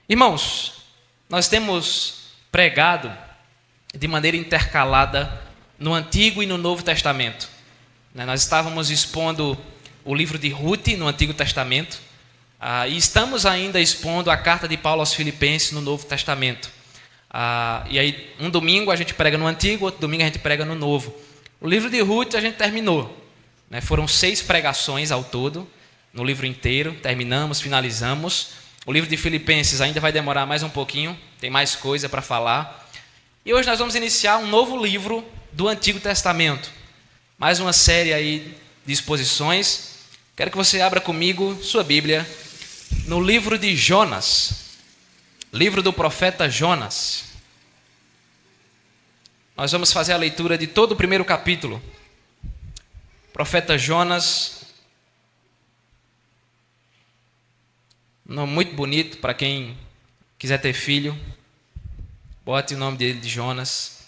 Irmãos, nós temos pregado de maneira intercalada no Antigo e no Novo Testamento. Nós estávamos expondo o livro de Ruth no Antigo Testamento e estamos ainda expondo a carta de Paulo aos Filipenses no Novo Testamento. E aí, um domingo a gente prega no Antigo, outro domingo a gente prega no Novo. O livro de Ruth a gente terminou. Foram 6 pregações ao todo, no livro inteiro, terminamos, finalizamos. O livro de Filipenses ainda vai demorar mais um pouquinho, tem mais coisa para falar. E hoje nós vamos iniciar um novo livro do Antigo Testamento. Mais uma série aí de exposições. Quero que você abra comigo sua Bíblia no livro de Jonas. Livro do profeta Jonas. Nós vamos fazer a leitura de todo o primeiro capítulo. Profeta Jonas. Nome muito bonito para quem quiser ter filho. Bote o nome dele de Jonas.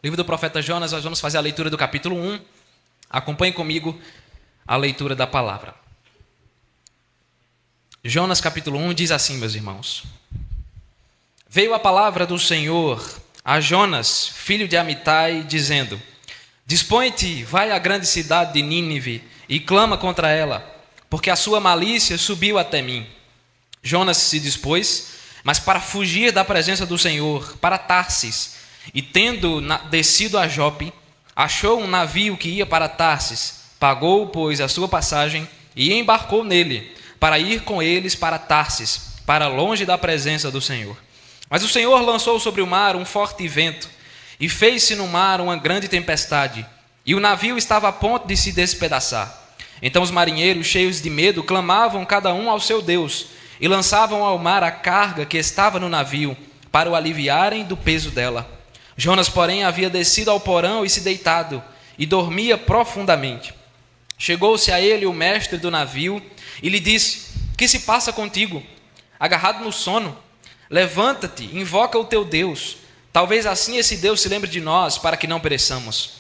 Livro do profeta Jonas, nós vamos fazer a leitura do capítulo 1. Acompanhe comigo a leitura da palavra. Jonas capítulo 1 diz assim, meus irmãos. Veio a palavra do Senhor a Jonas, filho de Amitai, dizendo: Dispõe-te, vai à grande cidade de Nínive e clama contra ela, porque a sua malícia subiu até mim. Jonas se dispôs, mas para fugir da presença do Senhor, para Tarsis, e tendo descido a Jope, achou um navio que ia para Tarsis, pagou, pois, a sua passagem e embarcou nele, para ir com eles para Tarsis, para longe da presença do Senhor. Mas o Senhor lançou sobre o mar um forte vento, e fez-se no mar uma grande tempestade, e o navio estava a ponto de se despedaçar. Então os marinheiros, cheios de medo, clamavam cada um ao seu Deus, e lançavam ao mar a carga que estava no navio, para o aliviarem do peso dela. Jonas, porém, havia descido ao porão e se deitado, e dormia profundamente. Chegou-se a ele o mestre do navio, e lhe disse: Que se passa contigo? Agarrado no sono? Levanta-te, invoca o teu Deus. Talvez assim esse Deus se lembre de nós, para que não pereçamos.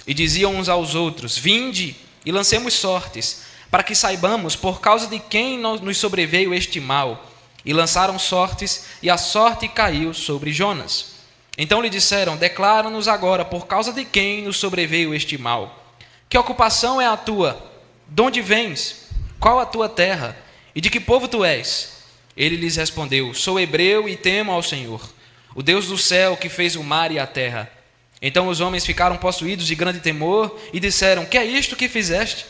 E diziam uns aos outros: Vinde e lancemos sortes, para que saibamos por causa de quem nos sobreveio este mal. E lançaram sortes, e a sorte caiu sobre Jonas. Então lhe disseram: Declara-nos agora por causa de quem nos sobreveio este mal. Que ocupação é a tua? De onde vens? Qual a tua terra? E de que povo tu és? Ele lhes respondeu: Sou hebreu e temo ao Senhor, o Deus do céu que fez o mar e a terra. Então os homens ficaram possuídos de grande temor e disseram: Que é isto que fizeste?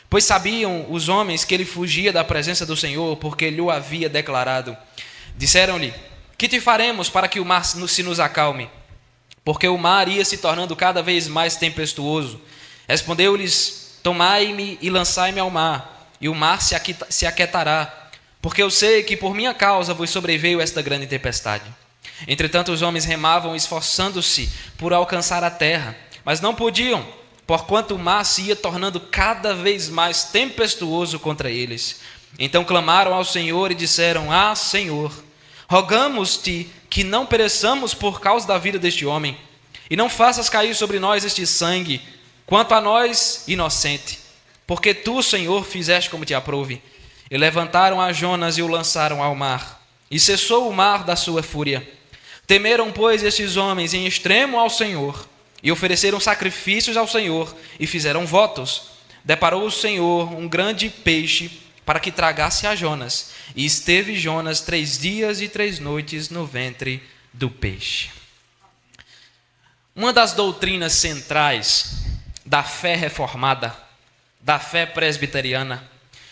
Pois sabiam os homens que ele fugia da presença do Senhor, porque lhe o havia declarado. Disseram-lhe: Que te faremos para que o mar se nos acalme? Porque o mar ia se tornando cada vez mais tempestuoso. Respondeu-lhes: Tomai-me e lançai-me ao mar, e o mar se aquietará, porque eu sei que por minha causa vos sobreveio esta grande tempestade. Entretanto os homens remavam, esforçando-se por alcançar a terra, mas não podiam, porquanto o mar se ia tornando cada vez mais tempestuoso contra eles. Então clamaram ao Senhor e disseram: Ah, Senhor, rogamos-te que não pereçamos por causa da vida deste homem, e não faças cair sobre nós este sangue, quanto a nós, inocente, porque tu, Senhor, fizeste como te aprouve. E levantaram a Jonas e o lançaram ao mar, e cessou o mar da sua fúria. Temeram, pois, estes homens em extremo ao Senhor, e ofereceram sacrifícios ao Senhor, e fizeram votos. Deparou o Senhor um grande peixe para que tragasse a Jonas, e esteve Jonas 3 dias e 3 noites no ventre do peixe. Uma das doutrinas centrais da fé reformada, da fé presbiteriana,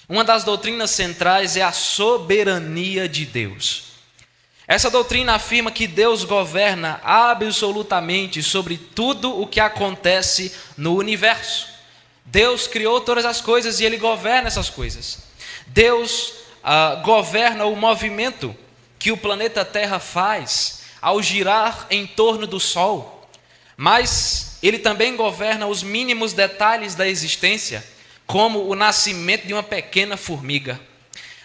uma das doutrinas centrais é a soberania de Deus. Essa doutrina afirma que Deus governa absolutamente sobre tudo o que acontece no universo. Deus criou todas as coisas e Ele governa essas coisas. Deus governa o movimento que o planeta Terra faz ao girar em torno do Sol. Mas Ele também governa os mínimos detalhes da existência, como o nascimento de uma pequena formiga.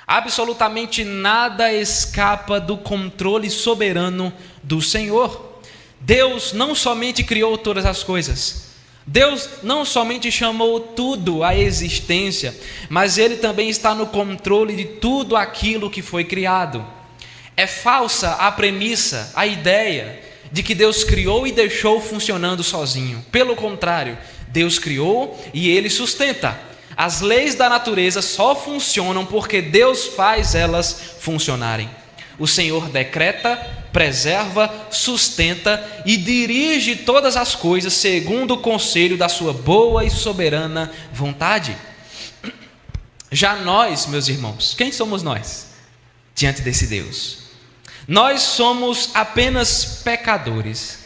Absolutamente nada escapa do controle soberano do Senhor. Deus não somente criou todas as coisas, Deus não somente chamou tudo à existência, mas Ele também está no controle de tudo aquilo que foi criado. É falsa a premissa, a ideia de que Deus criou e deixou funcionando sozinho. Pelo contrário, Deus criou e Ele sustenta. As leis da natureza só funcionam porque Deus faz elas funcionarem. O Senhor decreta, preserva, sustenta e dirige todas as coisas segundo o conselho da sua boa e soberana vontade. Já nós, meus irmãos, quem somos nós diante desse Deus? Nós somos apenas pecadores.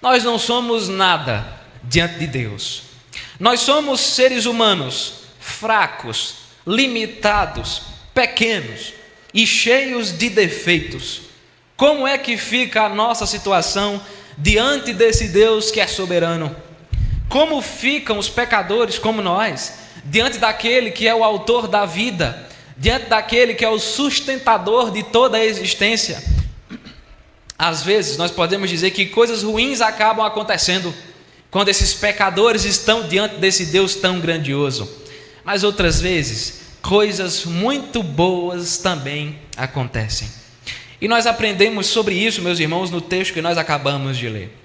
Nós não somos nada diante de Deus. Nós somos seres humanos fracos, limitados, pequenos e cheios de defeitos. Como é que fica a nossa situação diante desse Deus que é soberano? Como ficam os pecadores como nós diante daquele que é o autor da vida, diante daquele que é o sustentador de toda a existência? Às vezes nós podemos dizer que coisas ruins acabam acontecendo quando esses pecadores estão diante desse Deus tão grandioso. Mas outras vezes, coisas muito boas também acontecem. E nós aprendemos sobre isso, meus irmãos, no texto que nós acabamos de ler.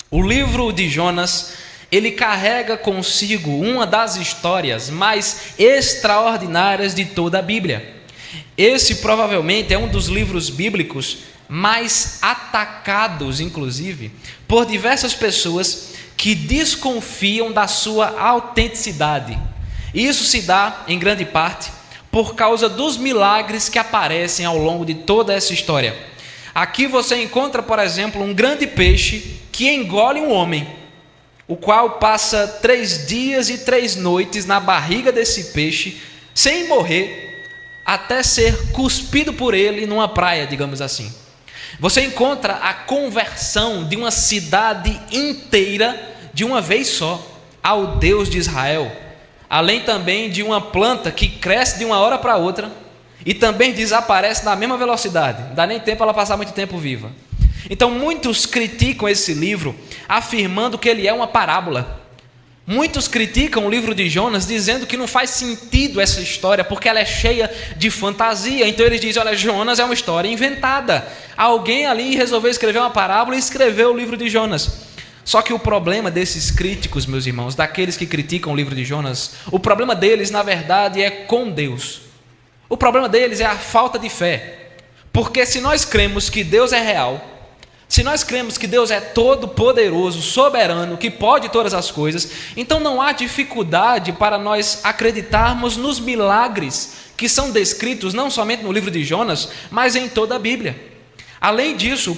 O livro de Jonas, ele carrega consigo uma das histórias mais extraordinárias de toda a Bíblia. Esse provavelmente é um dos livros bíblicos mais atacados, inclusive, por diversas pessoas que desconfiam da sua autenticidade. E isso se dá, em grande parte, por causa dos milagres que aparecem ao longo de toda essa história. Aqui você encontra, por exemplo, um grande peixe que engole um homem, o qual passa 3 dias e 3 noites na barriga desse peixe, sem morrer, até ser cuspido por ele numa praia, digamos assim. Você encontra a conversão de uma cidade inteira de uma vez só ao Deus de Israel, além também de uma planta que cresce de uma hora para outra e também desaparece na mesma velocidade, não dá nem tempo ela passar muito tempo viva. Então muitos criticam esse livro afirmando que ele é uma parábola. Muitos criticam o livro de Jonas dizendo que não faz sentido essa história porque ela é cheia de fantasia. Então eles dizem, olha, Jonas é uma história inventada. Alguém ali resolveu escrever uma parábola e escreveu o livro de Jonas. Só que o problema desses críticos, meus irmãos, daqueles que criticam o livro de Jonas, o problema deles, na verdade, é com Deus. O problema deles é a falta de fé. Porque se nós cremos que Deus é real, se nós cremos que Deus é todo poderoso, soberano, que pode todas as coisas, então não há dificuldade para nós acreditarmos nos milagres que são descritos não somente no livro de Jonas, mas em toda a Bíblia. Além disso, o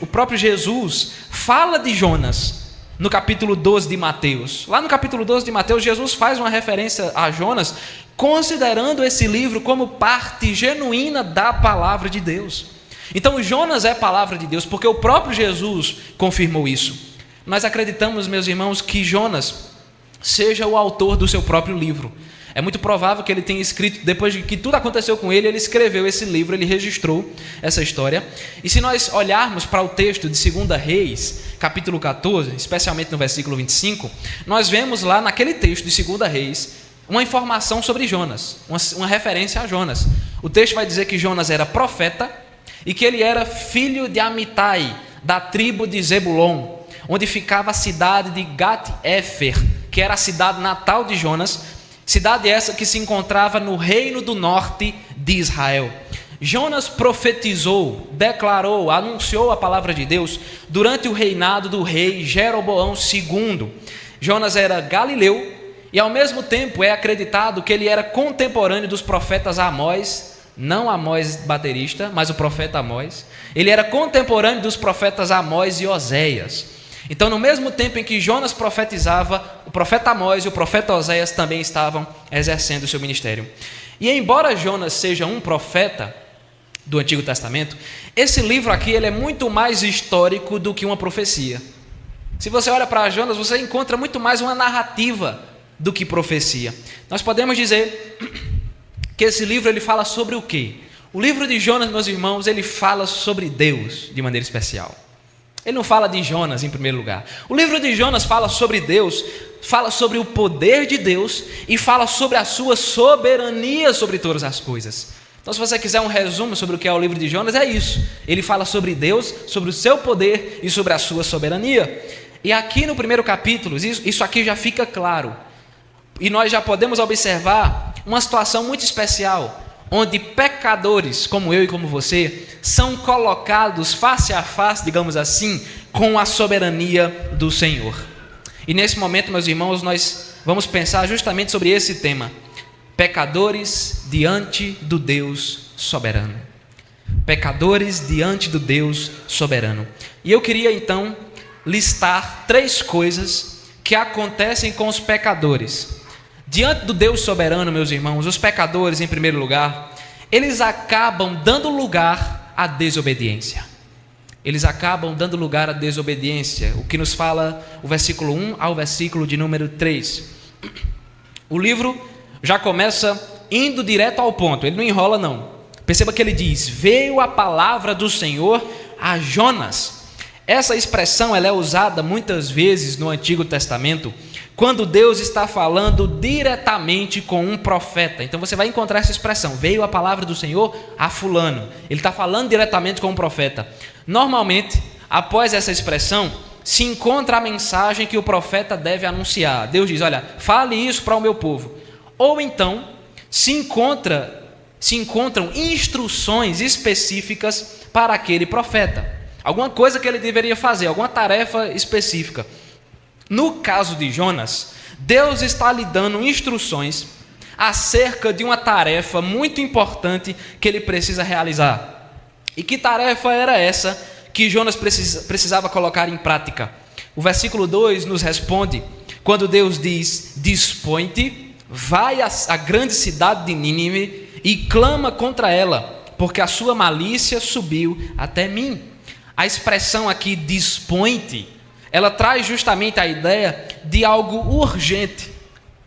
próprio Jesus fala de Jonas no capítulo 12 de Mateus. Lá no capítulo 12 de Mateus, Jesus faz uma referência a Jonas, considerando esse livro como parte genuína da palavra de Deus. Então, Jonas é palavra de Deus, porque o próprio Jesus confirmou isso. Nós acreditamos, meus irmãos, que Jonas seja o autor do seu próprio livro. É muito provável que ele tenha escrito, depois de que tudo aconteceu com ele, ele escreveu esse livro, ele registrou essa história. E se nós olharmos para o texto de 2 Reis, capítulo 14, especialmente no versículo 25, nós vemos lá naquele texto de 2 Reis, uma informação sobre Jonas, uma referência a Jonas. O texto vai dizer que Jonas era profeta e que ele era filho de Amitai, da tribo de Zebulon, onde ficava a cidade de Gat-Éfer, que era a cidade natal de Jonas, cidade essa que se encontrava no reino do norte de Israel. Jonas profetizou, declarou, anunciou a palavra de Deus durante o reinado do rei Jeroboão II. Jonas era galileu e ao mesmo tempo é acreditado que ele era contemporâneo dos profetas Amós, não Amós baterista, mas o profeta Amós. Ele era contemporâneo dos profetas Amós e Oséias. Então, no mesmo tempo em que Jonas profetizava, o profeta Amós e o profeta Oséias também estavam exercendo o seu ministério. E embora Jonas seja um profeta do Antigo Testamento, esse livro aqui ele é muito mais histórico do que uma profecia. Se você olha para Jonas, você encontra muito mais uma narrativa do que profecia. Nós podemos dizer que esse livro ele fala sobre o quê? O livro de Jonas, meus irmãos, ele fala sobre Deus de maneira especial. Ele não fala de Jonas em primeiro lugar. O livro de Jonas fala sobre Deus, fala sobre o poder de Deus e fala sobre a sua soberania sobre todas as coisas. Então, se você quiser um resumo sobre o que é o livro de Jonas, é isso. Ele fala sobre Deus, sobre o seu poder e sobre a sua soberania. E aqui no primeiro capítulo, isso aqui já fica claro. E nós já podemos observar uma situação muito especial, onde pecadores como eu e como você são colocados face a face, digamos assim, com a soberania do Senhor. E nesse momento, meus irmãos, nós vamos pensar justamente sobre esse tema: pecadores diante do Deus soberano. Pecadores diante do Deus soberano. E eu queria então listar 3 coisas que acontecem com os pecadores. Diante do Deus soberano, meus irmãos, os pecadores, em primeiro lugar, eles acabam dando lugar à desobediência. Eles acabam dando lugar à desobediência, o que nos fala o versículo 1 ao versículo de número 3. O livro já começa indo direto ao ponto, ele não enrola não. Perceba que ele diz: veio a palavra do Senhor a Jonas. Essa expressão ela é usada muitas vezes no Antigo Testamento, quando Deus está falando diretamente com um profeta. Então você vai encontrar essa expressão: veio a palavra do Senhor a fulano. Ele está falando diretamente com um profeta. Normalmente, após essa expressão, se encontra a mensagem que o profeta deve anunciar. Deus diz: olha, fale isso para o meu povo. Ou então, se encontram instruções específicas para aquele profeta. Alguma coisa que ele deveria fazer, alguma tarefa específica. No caso de Jonas, Deus está lhe dando instruções acerca de uma tarefa muito importante que ele precisa realizar. E que tarefa era essa que Jonas precisava colocar em prática? O versículo 2 nos responde, quando Deus diz: dispõe-te, vai à grande cidade de Nínive e clama contra ela, porque a sua malícia subiu até mim. A expressão aqui, dispõe-te, ela traz justamente a ideia de algo urgente.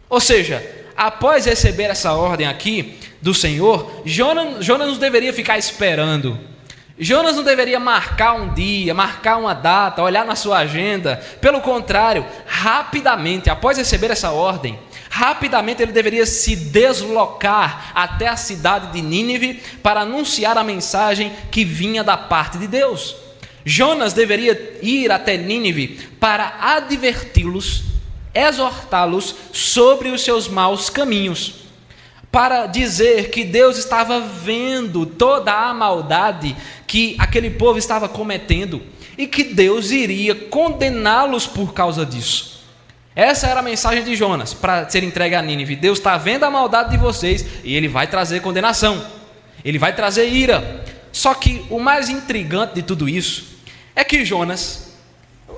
Ou seja, após receber essa ordem aqui do Senhor, Jonas não deveria ficar esperando. Jonas não deveria marcar um dia, marcar uma data, olhar na sua agenda. Pelo contrário, rapidamente, após receber essa ordem, rapidamente ele deveria se deslocar até a cidade de Nínive para anunciar a mensagem que vinha da parte de Deus. Jonas deveria ir até Nínive para adverti-los, exortá-los sobre os seus maus caminhos, para dizer que Deus estava vendo toda a maldade que aquele povo estava cometendo e que Deus iria condená-los por causa disso. Essa era a mensagem de Jonas para ser entregue a Nínive. Deus está vendo a maldade de vocês e Ele vai trazer condenação, Ele vai trazer ira. Só que o mais intrigante de tudo isso é que Jonas,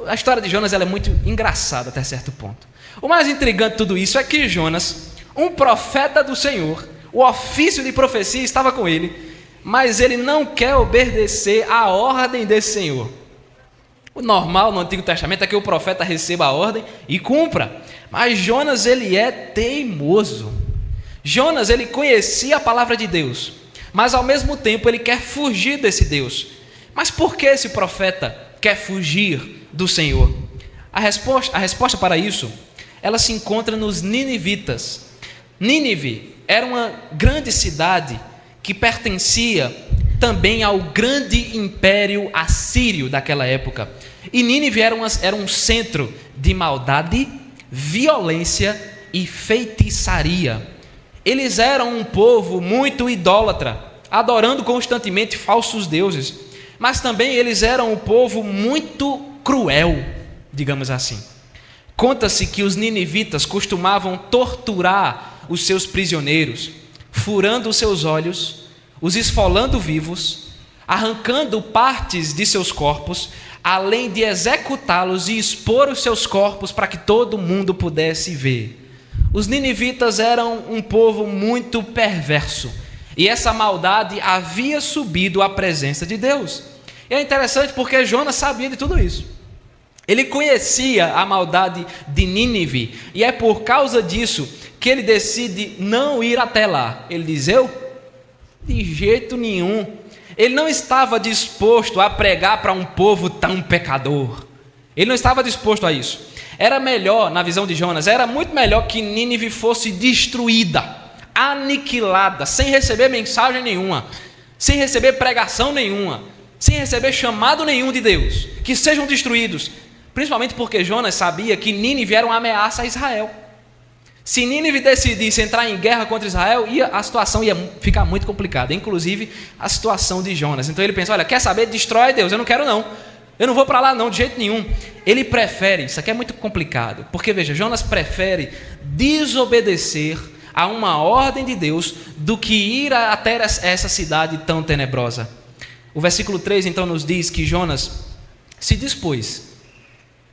a história de Jonas ela é muito engraçada até certo ponto. O mais intrigante de tudo isso é que Jonas, um profeta do Senhor, o ofício de profecia estava com ele, mas ele não quer obedecer à ordem desse Senhor. O normal no Antigo Testamento é que o profeta receba a ordem e cumpra, mas Jonas ele é teimoso. Jonas ele conhecia a palavra de Deus, mas ao mesmo tempo ele quer fugir desse Deus. Mas por que esse profeta quer fugir do Senhor? A resposta para isso, ela se encontra nos ninivitas. Nínive era uma grande cidade que pertencia também ao grande império assírio daquela época. E Nínive era um centro de maldade, violência e feitiçaria. Eles eram um povo muito idólatra, adorando constantemente falsos deuses. Mas também eles eram um povo muito cruel, digamos assim. Conta-se que os ninivitas costumavam torturar os seus prisioneiros, furando os seus olhos, os esfolando vivos, arrancando partes de seus corpos, além de executá-los e expor os seus corpos para que todo mundo pudesse ver. Os ninivitas eram um povo muito perverso. E essa maldade havia subido à presença de Deus. E é interessante porque Jonas sabia de tudo isso. Ele conhecia a maldade de Nínive. E é por causa disso que ele decide não ir até lá. Ele diz: eu? De jeito nenhum. Ele não estava disposto a pregar para um povo tão pecador. Ele não estava disposto a isso. Era melhor, na visão de Jonas, era muito melhor que Nínive fosse destruída, aniquilada, sem receber mensagem nenhuma, sem receber pregação nenhuma, sem receber chamado nenhum de Deus, que sejam destruídos, principalmente porque Jonas sabia que Nínive era uma ameaça a Israel. Se Nínive decidisse entrar em guerra contra Israel, a situação ia ficar muito complicada, inclusive a situação de Jonas. Então ele pensa, olha, quer saber? Destrói Deus, eu não quero não. Eu não vou para lá não, de jeito nenhum. Ele prefere, isso aqui é muito complicado, porque veja, Jonas prefere desobedecer a uma ordem de Deus do que ir até essa cidade tão tenebrosa. O versículo 3 então nos diz que Jonas se dispôs.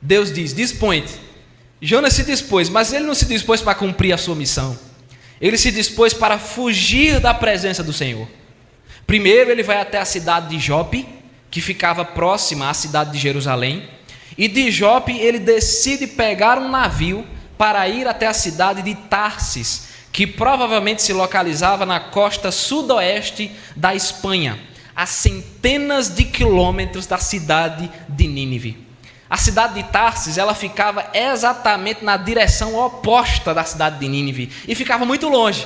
Deus diz, dispõe-te. Jonas se dispôs, mas ele não se dispôs para cumprir a sua missão. Ele se dispôs para fugir da presença do Senhor. Primeiro ele vai até a cidade de Jope, que ficava próxima à cidade de Jerusalém, e de Jope ele decide pegar um navio para ir até a cidade de Tarsis, que provavelmente se localizava na costa sudoeste da Espanha, a centenas de quilômetros da cidade de Nínive. A cidade de Tarsis, ela ficava exatamente na direção oposta da cidade de Nínive, e ficava muito longe.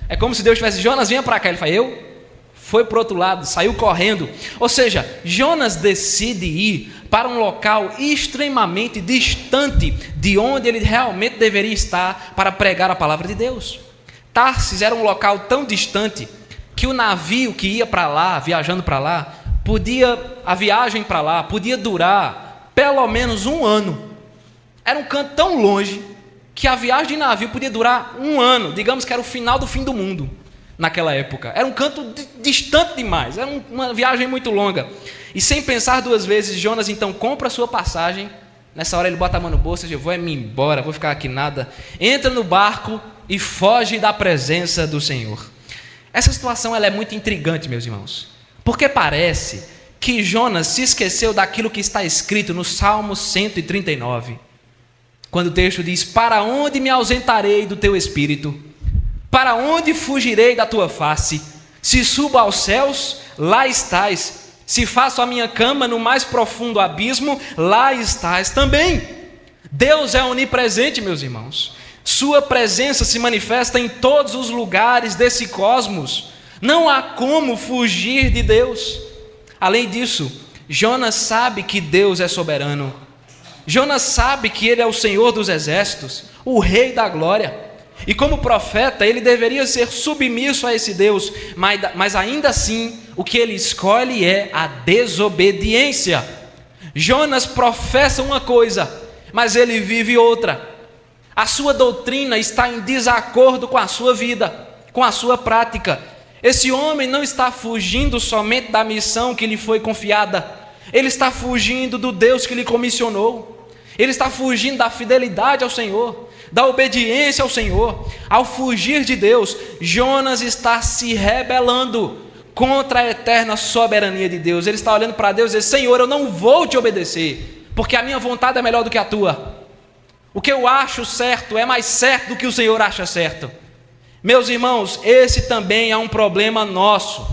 É como se Deus tivesse, Jonas, vinha para cá. Ele fala, foi para o outro lado, saiu correndo. Ou seja, Jonas decide ir para um local extremamente distante de onde ele realmente deveria estar para pregar a palavra de Deus. Tarsis era um local tão distante que o navio que ia para lá, viajando para lá, a viagem para lá podia durar pelo menos 1 ano. Era um canto tão longe que a viagem de navio podia durar 1 ano. Digamos que era o final do fim do mundo. Naquela época, era um canto distante demais, era uma viagem muito longa, e sem pensar 2 vezes, Jonas então compra a sua passagem. Nessa hora ele bota a mão no bolso e diz, vou me embora, vou ficar aqui nada, entra no barco e foge da presença do Senhor. Essa situação ela é muito intrigante, meus irmãos, porque parece que Jonas se esqueceu daquilo que está escrito no Salmo 139, quando o texto diz, para onde me ausentarei do teu espírito? Para onde fugirei da tua face? Se subo aos céus, lá estás. Se faço a minha cama no mais profundo abismo, lá estás também. Deus é onipresente, meus irmãos. Sua presença se manifesta em todos os lugares desse cosmos. Não há como fugir de Deus. Além disso, Jonas sabe que Deus é soberano. Jonas sabe que Ele é o Senhor dos exércitos, o Rei da glória. E como profeta, ele deveria ser submisso a esse Deus, mas ainda assim, o que ele escolhe é a desobediência. Jonas professa uma coisa, mas ele vive outra. A sua doutrina está em desacordo com a sua vida, com a sua prática. Esse homem não está fugindo somente da missão que lhe foi confiada, ele está fugindo do Deus que lhe comissionou, ele está fugindo da fidelidade ao Senhor, da obediência ao Senhor. Ao fugir de Deus, Jonas está se rebelando contra a eterna soberania de Deus. Ele está olhando para Deus e diz, Senhor, eu não vou te obedecer, porque a minha vontade é melhor do que a tua. O que eu acho certo é mais certo do que o Senhor acha certo. Meus irmãos, esse também é um problema nosso.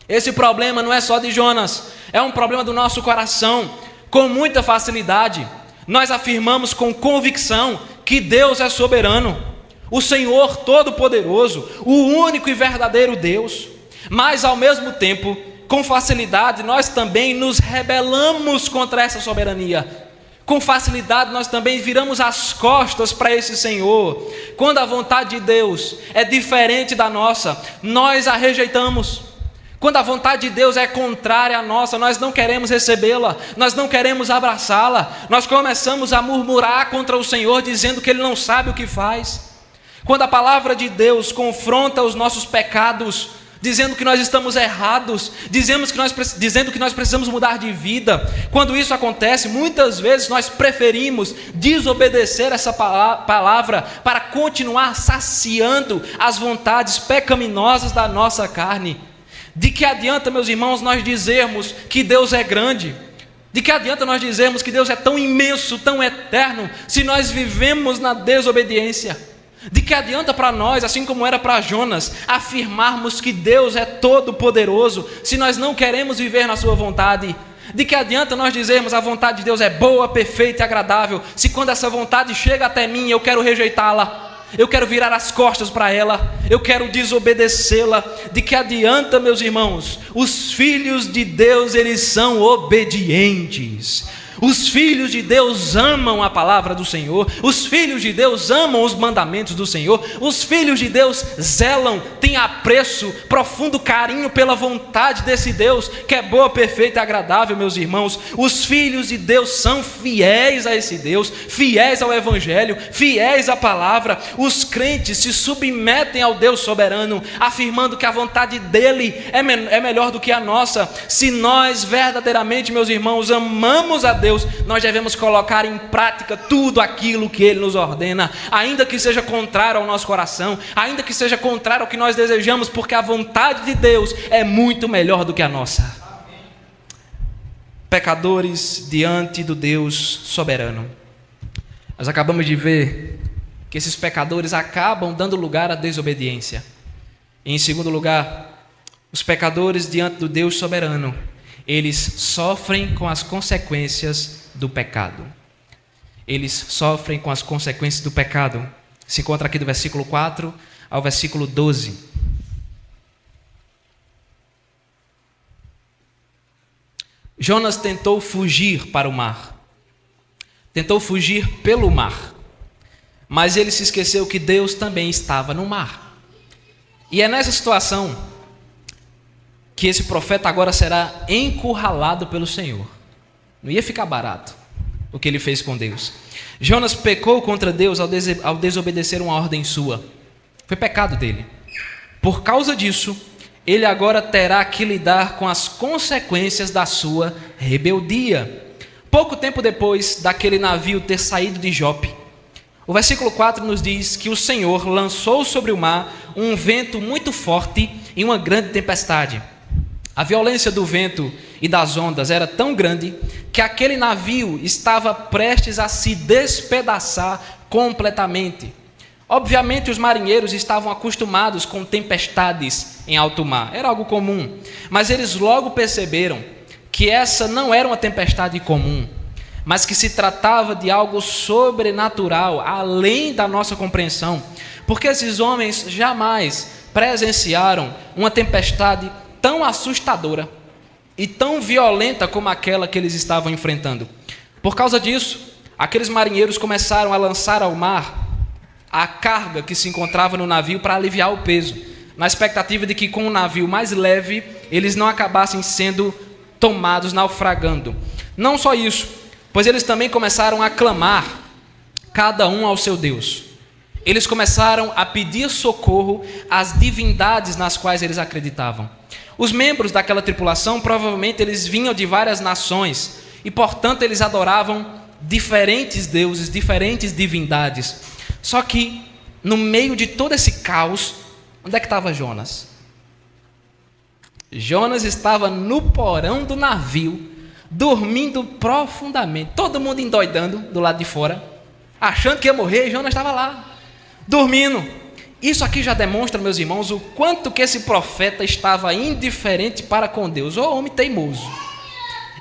Esse problema não é só de Jonas, é um problema do nosso coração. Com muita facilidade, nós afirmamos com convicção que Deus é soberano, o Senhor Todo-Poderoso, o único e verdadeiro Deus, mas ao mesmo tempo, com facilidade, nós também nos rebelamos contra essa soberania. Com facilidade, nós também viramos as costas para esse Senhor. Quando a vontade de Deus é diferente da nossa, nós a rejeitamos. Quando a vontade de Deus é contrária à nossa, nós não queremos recebê-la, nós não queremos abraçá-la, nós começamos a murmurar contra o Senhor, dizendo que Ele não sabe o que faz. Quando a palavra de Deus confronta os nossos pecados, dizendo que nós estamos errados, dizendo que nós precisamos mudar de vida, quando isso acontece, muitas vezes nós preferimos desobedecer essa palavra para continuar saciando as vontades pecaminosas da nossa carne. De que adianta, meus irmãos, nós dizermos que Deus é grande? De que adianta nós dizermos que Deus é tão imenso, tão eterno, se nós vivemos na desobediência? De que adianta para nós, assim como era para Jonas, afirmarmos que Deus é todo poderoso, se nós não queremos viver na sua vontade? De que adianta nós dizermos a vontade de Deus é boa, perfeita e agradável, se quando essa vontade chega até mim eu quero rejeitá-la? Eu quero virar as costas para ela, eu quero desobedecê-la. De que adianta, meus irmãos? Os filhos de Deus, eles são obedientes. Os filhos de Deus amam a palavra do Senhor, os filhos de Deus amam os mandamentos do Senhor, os filhos de Deus zelam, têm apreço, profundo carinho pela vontade desse Deus, que é boa, perfeita e agradável, meus irmãos. Os filhos de Deus são fiéis a esse Deus, fiéis ao Evangelho, fiéis à palavra. Os crentes se submetem ao Deus soberano, afirmando que a vontade dele é melhor do que a nossa. Se nós verdadeiramente, meus irmãos, amamos a Deus, nós devemos colocar em prática tudo aquilo que Ele nos ordena, ainda que seja contrário ao nosso coração, ainda que seja contrário ao que nós desejamos, porque a vontade de Deus é muito melhor do que a nossa. Pecadores diante do Deus soberano. Nós acabamos de ver que esses pecadores acabam dando lugar à desobediência. E, em segundo lugar, os pecadores diante do Deus soberano, eles sofrem com as consequências do pecado. Eles sofrem com as consequências do pecado. Se encontra aqui do versículo 4 ao versículo 12. Jonas tentou fugir para o mar. Tentou fugir pelo mar. Mas ele se esqueceu que Deus também estava no mar. E é nessa situação que esse profeta agora será encurralado pelo Senhor. Não ia ficar barato o que ele fez com Deus. Jonas pecou contra Deus ao desobedecer uma ordem sua. Foi pecado dele. Por causa disso, ele agora terá que lidar com as consequências da sua rebeldia. Pouco tempo depois daquele navio ter saído de Jope, o versículo 4 nos diz que o Senhor lançou sobre o mar um vento muito forte e uma grande tempestade. A violência do vento e das ondas era tão grande que aquele navio estava prestes a se despedaçar completamente. Obviamente, os marinheiros estavam acostumados com tempestades em alto mar, era algo comum, mas eles logo perceberam que essa não era uma tempestade comum, mas que se tratava de algo sobrenatural, além da nossa compreensão, porque esses homens jamais presenciaram uma tempestade tão assustadora e tão violenta como aquela que eles estavam enfrentando. Por causa disso, aqueles marinheiros começaram a lançar ao mar a carga que se encontrava no navio para aliviar o peso, na expectativa de que com um navio mais leve eles não acabassem sendo tomados naufragando. Não só isso, pois eles também começaram a clamar, cada um ao seu Deus. Eles começaram a pedir socorro às divindades nas quais eles acreditavam. Os membros daquela tripulação, provavelmente eles vinham de várias nações e, portanto, eles adoravam diferentes deuses, diferentes divindades. Só que, no meio de todo esse caos, onde é que estava Jonas? Jonas estava no porão do navio, dormindo profundamente. Todo mundo endoidando do lado de fora, achando que ia morrer, e Jonas estava lá, dormindo. Isso aqui já demonstra, meus irmãos, o quanto que esse profeta estava indiferente para com Deus. Ô homem teimoso.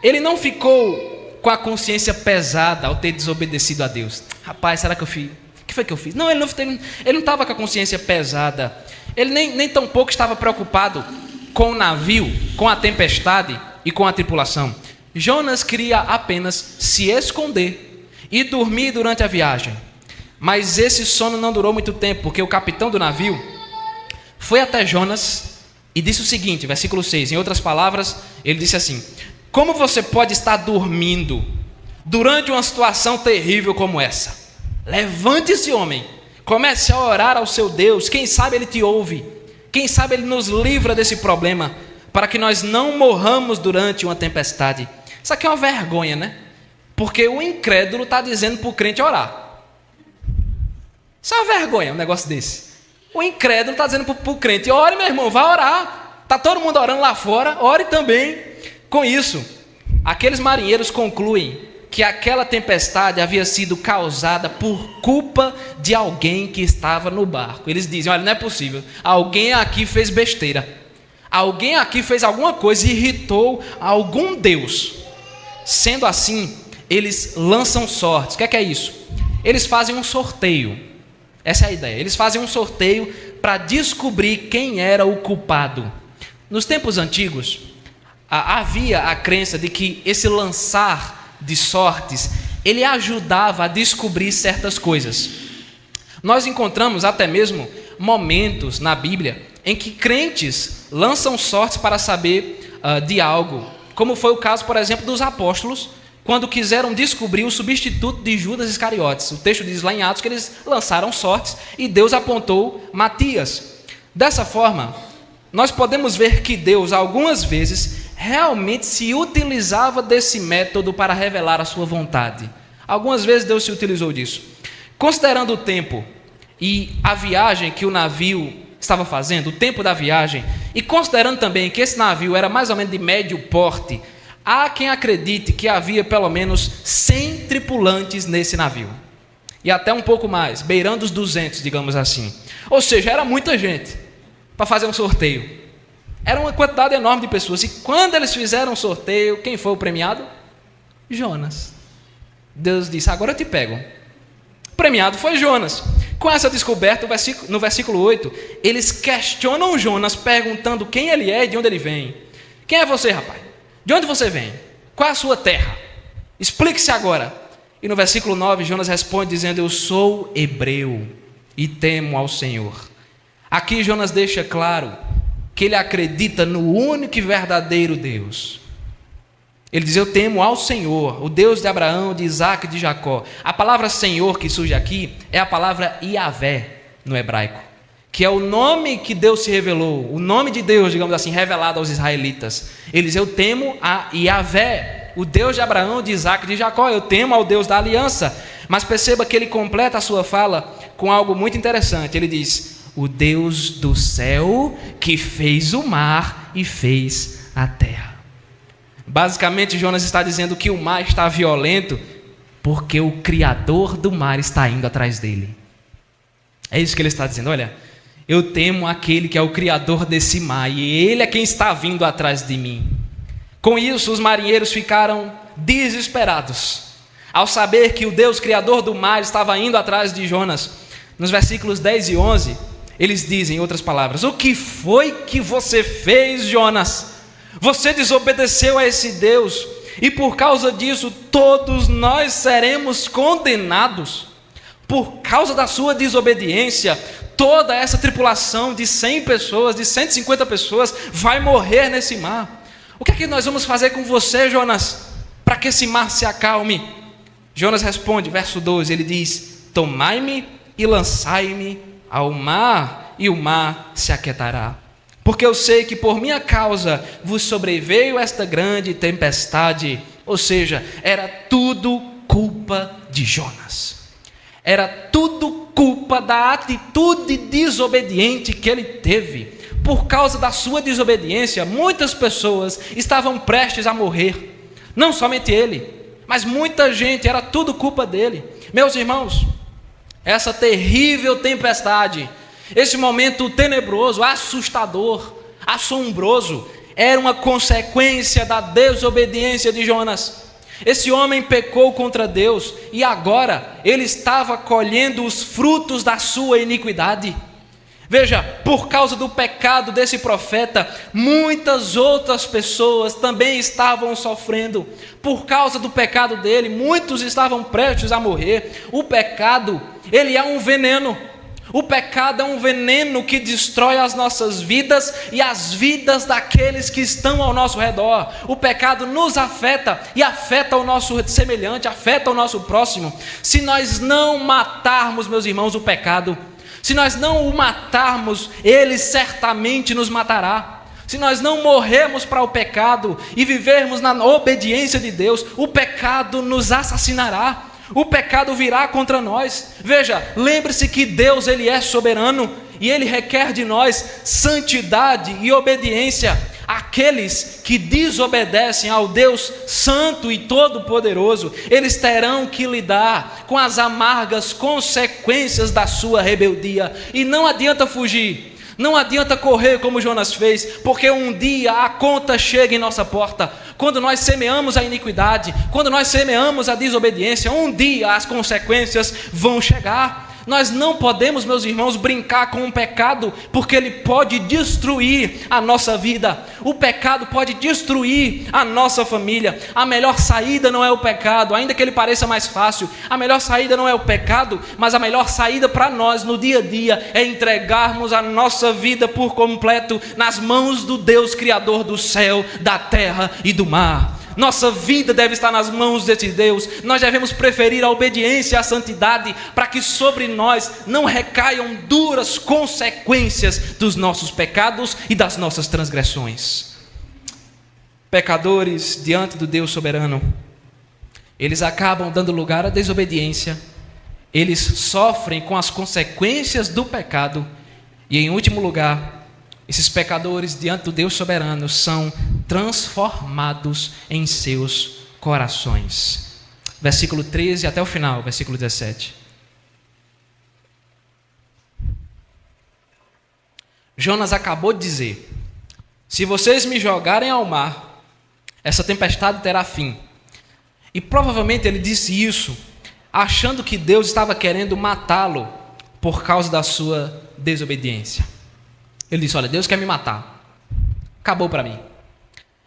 Ele não ficou com a consciência pesada ao ter desobedecido a Deus. Rapaz, será que eu fiz? O que foi que eu fiz? Não, ele não estava com a consciência pesada. Ele nem tão pouco estava preocupado com o navio, com a tempestade e com a tripulação. Jonas queria apenas se esconder e dormir durante a viagem. Mas esse sono não durou muito tempo, porque o capitão do navio foi até Jonas e disse o seguinte, versículo 6, em outras palavras, ele disse assim: como você pode estar dormindo durante uma situação terrível como essa? Levante-se, homem, comece a orar ao seu Deus, quem sabe Ele te ouve, quem sabe Ele nos livra desse problema, para que nós não morramos durante uma tempestade. Isso aqui é uma vergonha, né? Porque o incrédulo está dizendo para o crente orar. Isso é uma vergonha, um negócio desse. O incrédulo está dizendo para o crente: ore, meu irmão, vá orar. Está todo mundo orando lá fora, ore também. Com isso, aqueles marinheiros concluem que aquela tempestade havia sido causada por culpa de alguém que estava no barco. Eles dizem: olha, não é possível, alguém aqui fez besteira, alguém aqui fez alguma coisa e irritou algum Deus. Sendo assim, eles lançam sortes. O que é isso? Eles fazem um sorteio. Essa é a ideia. Eles fazem um sorteio para descobrir quem era o culpado. Nos tempos antigos, havia a crença de que esse lançar de sortes, ele ajudava a descobrir certas coisas. Nós encontramos até mesmo momentos na Bíblia em que crentes lançam sortes para saber de algo, como foi o caso, por exemplo, dos apóstolos, quando quiseram descobrir o substituto de Judas Iscariotes. O texto diz lá em Atos que eles lançaram sortes e Deus apontou Matias. Dessa forma, nós podemos ver que Deus, algumas vezes, realmente se utilizava desse método para revelar a sua vontade. Algumas vezes Deus se utilizou disso. Considerando o tempo e a viagem que o navio estava fazendo, o tempo da viagem, e considerando também que esse navio era mais ou menos de médio porte, há quem acredite que havia pelo menos 100 tripulantes nesse navio. E até um pouco mais, beirando os 200, digamos assim. Ou seja, era muita gente para fazer um sorteio. Era uma quantidade enorme de pessoas. E quando eles fizeram o sorteio, quem foi o premiado? Jonas. Deus disse: agora eu te pego. O premiado foi Jonas. Com essa descoberta, no versículo 8, eles questionam Jonas, perguntando quem ele é e de onde ele vem. Quem é você, rapaz? De onde você vem? Qual é a sua terra? Explique-se agora. E no versículo 9, Jonas responde dizendo: eu sou hebreu e temo ao Senhor. Aqui Jonas deixa claro que ele acredita no único e verdadeiro Deus. Ele diz: eu temo ao Senhor, o Deus de Abraão, de Isaac e de Jacó. A palavra Senhor que surge aqui é a palavra Iavé no hebraico, que é o nome que Deus se revelou, o nome de Deus, digamos assim, revelado aos israelitas. Ele diz: eu temo a Iavé, o Deus de Abraão, de Isaac e de Jacó. Eu temo ao Deus da aliança. Mas perceba que ele completa a sua fala com algo muito interessante. Ele diz: o Deus do céu que fez o mar e fez a terra. Basicamente, Jonas está dizendo que o mar está violento porque o Criador do mar está indo atrás dele. É isso que ele está dizendo. Olha, eu temo aquele que é o Criador desse mar e ele é quem está vindo atrás de mim. Com isso, os marinheiros ficaram desesperados ao saber que o Deus Criador do mar estava indo atrás de Jonas. Nos versículos 10 e 11, eles dizem, em outras palavras: o que foi que você fez, Jonas? Você desobedeceu a esse Deus e por causa disso todos nós seremos condenados. Por causa da sua desobediência, toda essa tripulação de 100 pessoas, de 150 pessoas vai morrer nesse mar. O que é que nós vamos fazer com você, Jonas, para que esse mar se acalme? Jonas responde, verso 12, ele diz: tomai-me e lançai-me ao mar, e o mar se aquietará. Porque eu sei que por minha causa vos sobreveio esta grande tempestade. Ou seja, era tudo culpa de Jonas. Era tudo culpa da atitude desobediente que ele teve. Por causa da sua desobediência, muitas pessoas estavam prestes a morrer. Não somente ele, mas muita gente, era tudo culpa dele. Meus irmãos, essa terrível tempestade, esse momento tenebroso, assustador, assombroso, era uma consequência da desobediência de Jonas. Esse homem pecou contra Deus e agora ele estava colhendo os frutos da sua iniquidade. Veja, por causa do pecado desse profeta, muitas outras pessoas também estavam sofrendo. Por causa do pecado dele, muitos estavam prestes a morrer. O pecado, ele é um veneno. O pecado é um veneno que destrói as nossas vidas e as vidas daqueles que estão ao nosso redor. O pecado nos afeta e afeta o nosso semelhante, afeta o nosso próximo. Se nós não matarmos, meus irmãos, o pecado, se nós não o matarmos, ele certamente nos matará. Se nós não morrermos para o pecado e vivermos na obediência de Deus, o pecado nos assassinará. O pecado virá contra nós. Veja, lembre-se que Deus, ele é soberano e ele requer de nós santidade e obediência. A aqueles que desobedecem ao Deus Santo e Todo-Poderoso, eles terão que lidar com as amargas consequências da sua rebeldia. E não adianta fugir, não adianta correr como Jonas fez, porque um dia a conta chega em nossa porta. Quando nós semeamos a iniquidade, quando nós semeamos a desobediência, um dia as consequências vão chegar. Nós não podemos, meus irmãos, brincar com o pecado, porque ele pode destruir a nossa vida. O pecado pode destruir a nossa família. A melhor saída não é o pecado, ainda que ele pareça mais fácil. A melhor saída não é o pecado, mas a melhor saída para nós no dia a dia é entregarmos a nossa vida por completo nas mãos do Deus Criador do céu, da terra e do mar. Nossa vida deve estar nas mãos desse Deus. Nós devemos preferir a obediência e a santidade, para que sobre nós não recaiam duras consequências dos nossos pecados e das nossas transgressões. Pecadores diante do Deus soberano, eles acabam dando lugar à desobediência, eles sofrem com as consequências do pecado, e em último lugar, esses pecadores diante do Deus soberano são transformados em seus corações. Versículo 13 até o final, versículo 17. Jonas acabou de dizer: se vocês me jogarem ao mar, essa tempestade terá fim. E provavelmente ele disse isso achando que Deus estava querendo matá-lo por causa da sua desobediência. Ele disse: olha, Deus quer me matar, acabou para mim.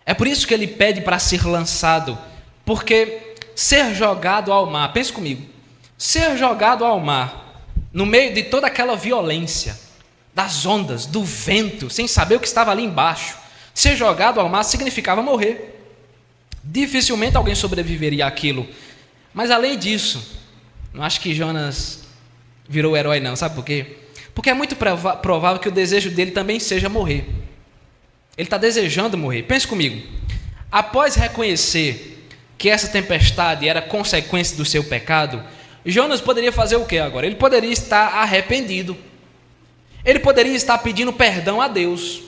É por isso que ele pede para ser lançado, porque ser jogado ao mar, pense comigo, ser jogado ao mar, no meio de toda aquela violência, das ondas, do vento, sem saber o que estava ali embaixo, ser jogado ao mar significava morrer. Dificilmente alguém sobreviveria àquilo. Mas além disso, não acho que Jonas virou herói não, sabe por quê? Porque é muito provável que o desejo dele também seja morrer. Ele está desejando morrer. Pense comigo. Após reconhecer que essa tempestade era consequência do seu pecado, Jonas poderia fazer o que agora? Ele poderia estar arrependido. Ele poderia estar pedindo perdão a Deus.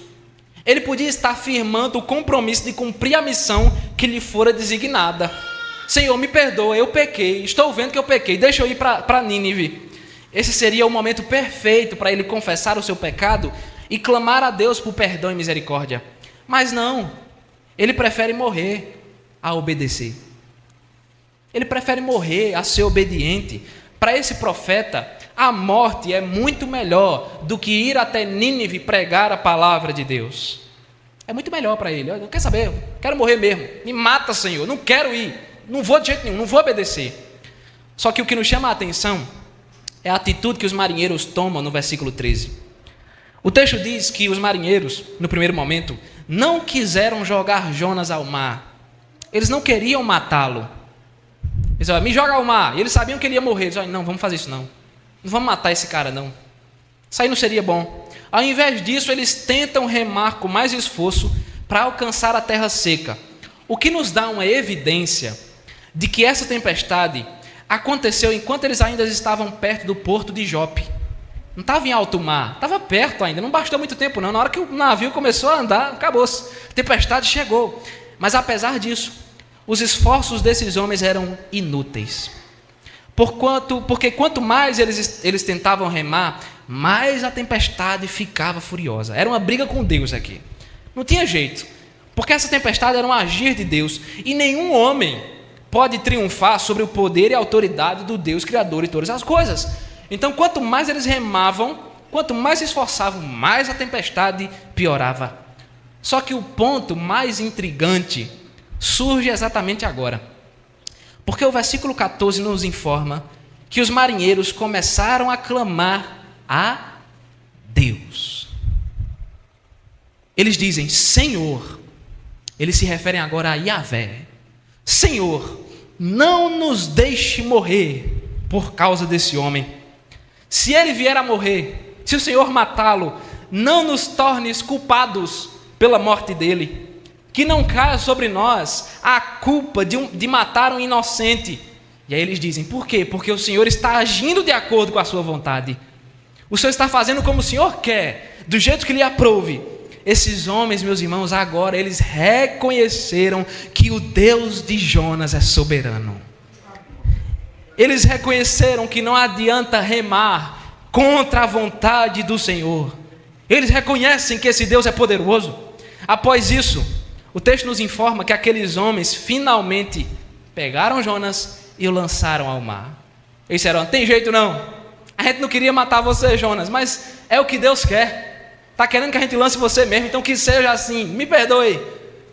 Ele podia estar afirmando o compromisso de cumprir a missão que lhe fora designada. Senhor, me perdoa, eu pequei, estou vendo que eu pequei, deixa eu ir para Nínive. Esse seria o momento perfeito para ele confessar o seu pecado e clamar a Deus por perdão e misericórdia. Mas não, ele prefere morrer a obedecer. Ele prefere morrer a ser obediente. Para esse profeta, a morte é muito melhor do que ir até Nínive pregar a palavra de Deus. É muito melhor para ele. Eu quero saber, eu quero morrer mesmo. Me mata, Senhor, não quero ir, não vou de jeito nenhum, não vou obedecer. Só que o que nos chama a atenção é a atitude que os marinheiros tomam no versículo 13. O texto diz que os marinheiros, no primeiro momento, não quiseram jogar Jonas ao mar. Eles não queriam matá-lo. Eles disseram: me joga ao mar. E eles sabiam que ele ia morrer. Eles disseram: não, vamos fazer isso não. Não vamos matar esse cara não. Isso aí não seria bom. Ao invés disso, eles tentam remar com mais esforço para alcançar a terra seca. O que nos dá uma evidência de que essa tempestade aconteceu enquanto eles ainda estavam perto do porto de Jope. Não estava em alto mar, estava perto ainda, não bastou muito tempo não. Na hora que o navio começou a andar, acabou-se. A tempestade chegou. Mas apesar disso, os esforços desses homens eram inúteis. Porque quanto mais eles tentavam remar, mais a tempestade ficava furiosa. Era uma briga com Deus aqui. Não tinha jeito. Porque essa tempestade era um agir de Deus. E nenhum homem pode triunfar sobre o poder e a autoridade do Deus Criador de todas as coisas. Então, quanto mais eles remavam, quanto mais se esforçavam, mais a tempestade piorava. Só que o ponto mais intrigante surge exatamente agora. Porque o versículo 14 nos informa que os marinheiros começaram a clamar a Deus. Eles dizem: Senhor. Eles se referem agora a Yahvé. Senhor, não nos deixe morrer por causa desse homem. Se ele vier a morrer, se o Senhor matá-lo, não nos tornes culpados pela morte dele. Que não caia sobre nós a culpa de matar um inocente. E aí eles dizem: por quê? Porque o Senhor está agindo de acordo com a sua vontade. O Senhor está fazendo como o Senhor quer, do jeito que lhe aprouve. esses homens, meus irmãos, agora eles reconheceram que o Deus de Jonas é soberano. Eles reconheceram que não adianta remar contra a vontade do Senhor. Eles reconhecem que esse Deus é poderoso. Após isso, o texto nos informa que aqueles homens finalmente pegaram Jonas e o lançaram ao mar. Eles disseram: não tem jeito não, a gente não queria matar você, Jonas, mas é o que Deus quer. Está querendo que a gente lance você mesmo, então que seja assim, me perdoe,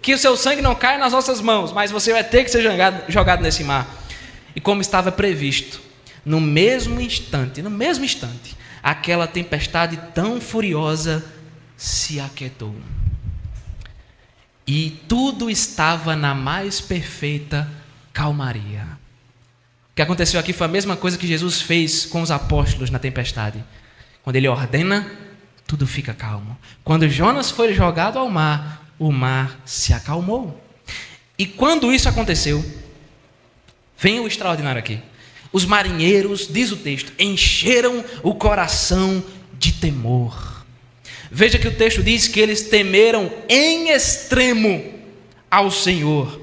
que o seu sangue não caia nas nossas mãos, mas você vai ter que ser jogado nesse mar. E como estava previsto, no mesmo instante, aquela tempestade tão furiosa se aquietou. E tudo estava na mais perfeita calmaria. O que aconteceu aqui foi a mesma coisa que Jesus fez com os apóstolos na tempestade. Quando ele ordena, tudo fica calmo. Quando Jonas foi jogado ao mar, o mar se acalmou. E quando isso aconteceu, vem o extraordinário aqui. Os marinheiros, diz o texto, encheram o coração de temor. Veja que o texto diz que eles temeram em extremo ao Senhor.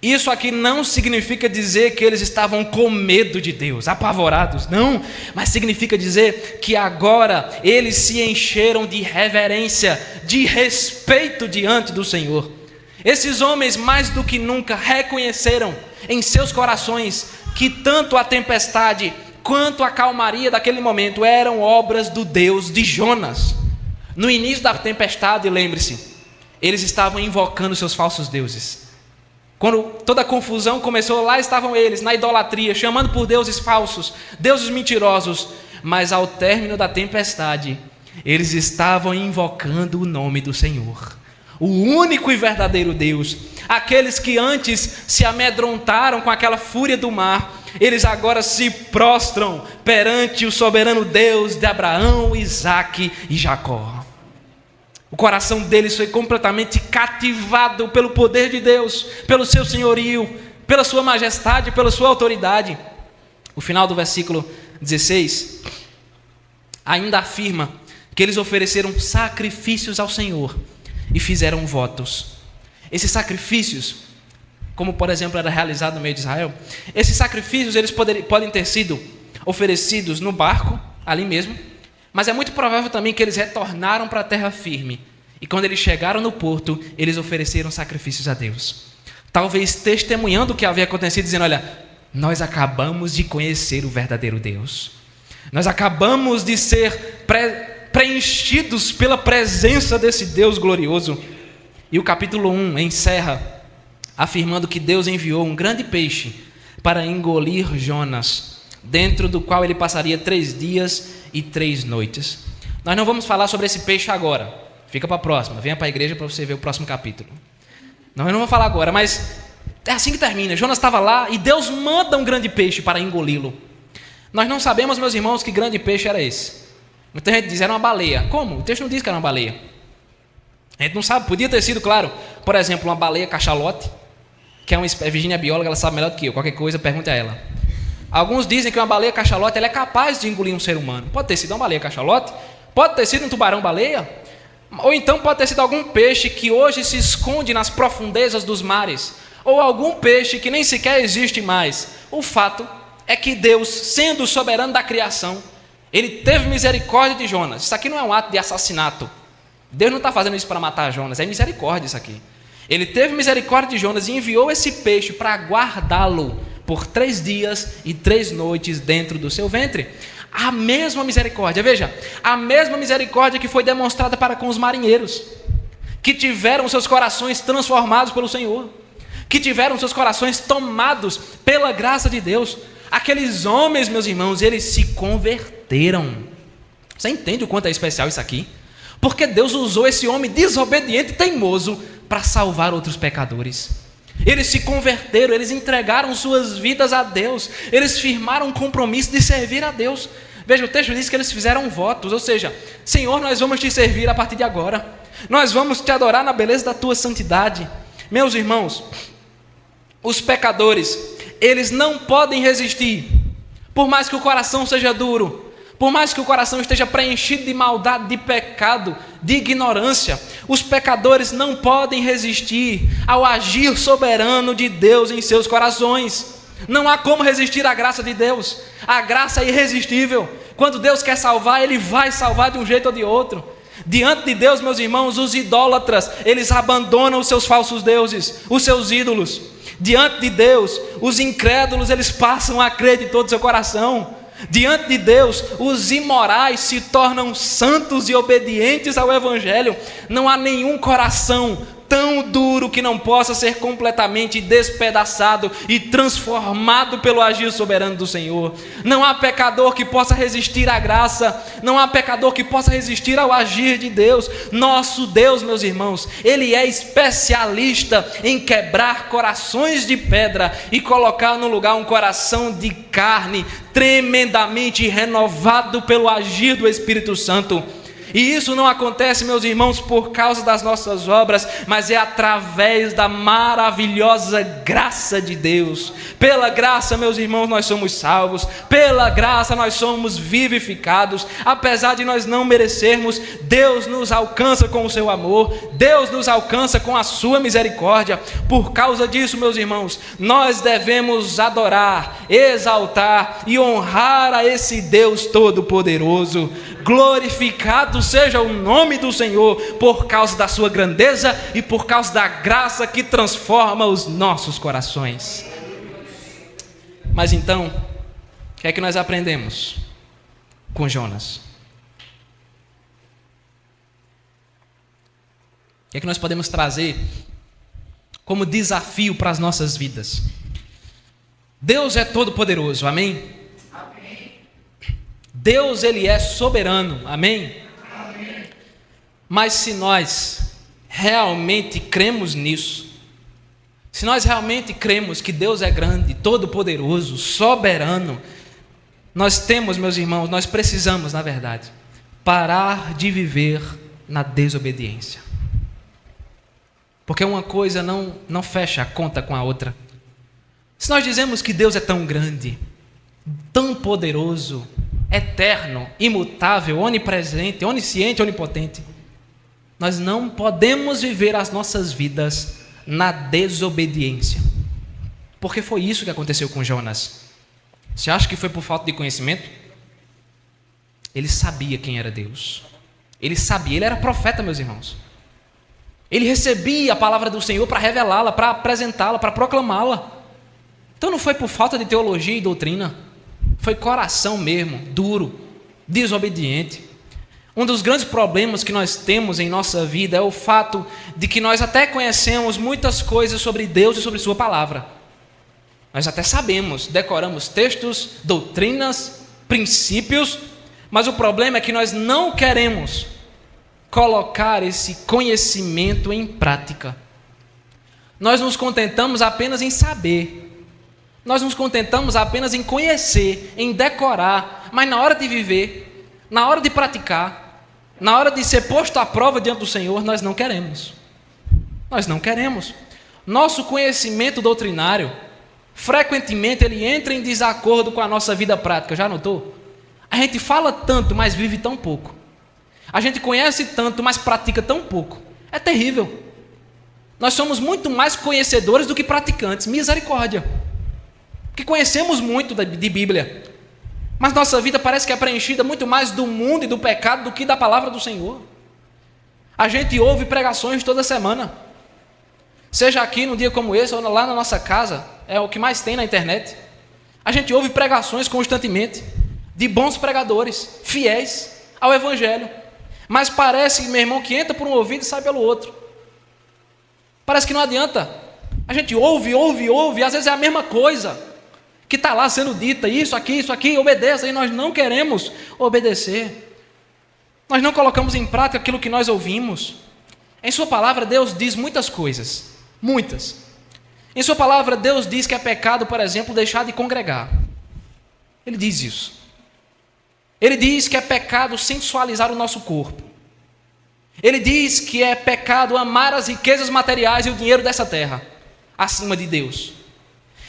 Isso aqui não significa dizer que eles estavam com medo de Deus, apavorados, não. Mas significa dizer que agora eles se encheram de reverência, de respeito diante do Senhor. Esses homens mais do que nunca reconheceram em seus corações que tanto a tempestade quanto a calmaria daquele momento eram obras do Deus de Jonas. No início da tempestade, lembre-se, eles estavam invocando seus falsos deuses. Quando toda a confusão começou, lá estavam eles, na idolatria, chamando por deuses falsos, deuses mentirosos. Mas ao término da tempestade, eles estavam invocando o nome do Senhor, o único e verdadeiro Deus. Aqueles que antes se amedrontaram com aquela fúria do mar, eles agora se prostram perante o soberano Deus de Abraão, Isaque e Jacó. O coração deles foi completamente cativado pelo poder de Deus, pelo seu senhorio, pela sua majestade, pela sua autoridade. O final do versículo 16 ainda afirma que eles ofereceram sacrifícios ao Senhor e fizeram votos. Esses sacrifícios, como por exemplo era realizado no meio de Israel, esses sacrifícios eles podem ter sido oferecidos no barco, ali mesmo, mas é muito provável também que eles retornaram para a terra firme. E quando eles chegaram no porto, eles ofereceram sacrifícios a Deus. Talvez testemunhando o que havia acontecido, dizendo: olha, nós acabamos de conhecer o verdadeiro Deus. Nós acabamos de ser preenchidos pela presença desse Deus glorioso. E o capítulo 1 encerra afirmando que Deus enviou um grande peixe para engolir Jonas, dentro do qual ele passaria 3 dias e 3 noites. Nós não vamos falar sobre esse peixe agora, fica para a próxima, venha para a igreja para você ver o próximo capítulo. Nós não vamos falar agora, mas é assim que termina. Jonas estava lá e Deus manda um grande peixe para engoli-lo. Nós não sabemos, meus irmãos, que grande peixe era esse. Muita gente diz, era uma baleia. Como? O texto não diz que era uma baleia. A gente não sabe, podia ter sido, claro, por exemplo, uma baleia cachalote, que é Virginia bióloga, ela sabe melhor do que eu, qualquer coisa, pergunte a ela. Alguns dizem que uma baleia cachalote ela é capaz de engolir um ser humano. Pode ter sido uma baleia cachalote, pode ter sido um tubarão-baleia, ou então pode ter sido algum peixe que hoje se esconde nas profundezas dos mares, ou algum peixe que nem sequer existe mais. O fato é que Deus, sendo o soberano da criação, ele teve misericórdia de Jonas. Isso aqui não é um ato de assassinato. Deus não está fazendo isso para matar Jonas, é misericórdia isso aqui. Ele teve misericórdia de Jonas e enviou esse peixe para guardá-lo por 3 dias e 3 noites dentro do seu ventre. A mesma misericórdia, veja, a mesma misericórdia que foi demonstrada para com os marinheiros, que tiveram seus corações transformados pelo Senhor, que tiveram seus corações tomados pela graça de Deus. Aqueles homens, meus irmãos, eles se converteram. Você entende o quanto é especial isso aqui? Porque Deus usou esse homem desobediente e teimoso para salvar outros pecadores. Eles se converteram, eles entregaram suas vidas a Deus, eles firmaram um compromisso de servir a Deus. Veja, o texto diz que eles fizeram votos, ou seja, Senhor, nós vamos te servir a partir de agora, nós vamos te adorar na beleza da tua santidade. Meus irmãos, os pecadores, eles não podem resistir, por mais que o coração seja duro, Por mais que o coração esteja preenchido de maldade, de pecado, de ignorância, os pecadores não podem resistir ao agir soberano de Deus em seus corações. Não há como resistir à graça de Deus. A graça é irresistível. Quando Deus quer salvar, Ele vai salvar de um jeito ou de outro. Diante de Deus, meus irmãos, os idólatras, eles abandonam os seus falsos deuses, os seus ídolos. Diante de Deus, os incrédulos, eles passam a crer de todo o seu coração. Diante de Deus, os imorais se tornam santos e obedientes ao Evangelho. Não há nenhum coração tão duro que não possa ser completamente despedaçado e transformado pelo agir soberano do Senhor. Não há pecador que possa resistir à graça, não há pecador que possa resistir ao agir de Deus. Nosso Deus, meus irmãos, Ele é especialista em quebrar corações de pedra e colocar no lugar um coração de carne, tremendamente renovado pelo agir do Espírito Santo. E isso não acontece, meus irmãos, por causa das nossas obras, mas é através da maravilhosa graça de Deus. Pela graça, meus irmãos, nós somos salvos. Pela graça nós somos vivificados. Apesar de nós não merecermos, Deus nos alcança com o seu amor. Deus nos alcança com a sua misericórdia. Por causa disso, meus irmãos, nós devemos adorar, exaltar e honrar a esse Deus Todo-Poderoso. Glorificado seja o nome do Senhor por causa da sua grandeza e por causa da graça que transforma os nossos corações. Mas então, o que é que nós aprendemos com Jonas? O que é que nós podemos trazer como desafio para as nossas vidas? Deus é todo-poderoso, amém? Deus, Ele é soberano, amém? Amém? Mas se nós realmente cremos nisso, se nós realmente cremos que Deus é grande, todo-poderoso, soberano, nós temos, meus irmãos, nós precisamos, na verdade, parar de viver na desobediência. Porque uma coisa não fecha a conta com a outra. Se nós dizemos que Deus é tão grande, tão poderoso, eterno, imutável, onipresente, onisciente, onipotente, nós não podemos viver as nossas vidas na desobediência, porque foi isso que aconteceu com Jonas. Você acha que foi por falta de conhecimento? Ele sabia quem era Deus, ele sabia, ele era profeta, meus irmãos, ele recebia a palavra do Senhor para revelá-la, para apresentá-la, para proclamá-la. Então não foi por falta de teologia e doutrina, foi coração mesmo, duro, desobediente. Um dos grandes problemas que nós temos em nossa vida é o fato de que nós até conhecemos muitas coisas sobre Deus e sobre sua palavra. Nós até sabemos, decoramos textos, doutrinas, princípios, mas o problema é que nós não queremos colocar esse conhecimento em prática. Nós nos contentamos apenas em saber. Nós nos contentamos apenas em conhecer, em decorar, mas na hora de viver, na hora de praticar, na hora de ser posto à prova diante do Senhor, nós não queremos. Nós não queremos. Nosso conhecimento doutrinário, frequentemente, ele entra em desacordo com a nossa vida prática. Já notou? A gente fala tanto, mas vive tão pouco. A gente conhece tanto, mas pratica tão pouco. É terrível. Nós somos muito mais conhecedores do que praticantes. Misericórdia. Que conhecemos muito de Bíblia, mas nossa vida parece que é preenchida muito mais do mundo e do pecado do que da palavra do Senhor. A gente ouve pregações toda semana, seja aqui num dia como esse ou lá na nossa casa, é o que mais tem na internet. A gente ouve pregações constantemente de bons pregadores, fiéis ao Evangelho, mas parece, meu irmão, que entra por um ouvido e sai pelo outro. Parece que não adianta. A gente ouve, às vezes é a mesma coisa que está lá sendo dita, isso aqui, obedeça, e nós não queremos obedecer. Nós não colocamos em prática aquilo que nós ouvimos. Em sua palavra, Deus diz muitas coisas, muitas. Em sua palavra, Deus diz que é pecado, por exemplo, deixar de congregar. Ele diz isso. Ele diz que é pecado sensualizar o nosso corpo. Ele diz que é pecado amar as riquezas materiais e o dinheiro dessa terra acima de Deus.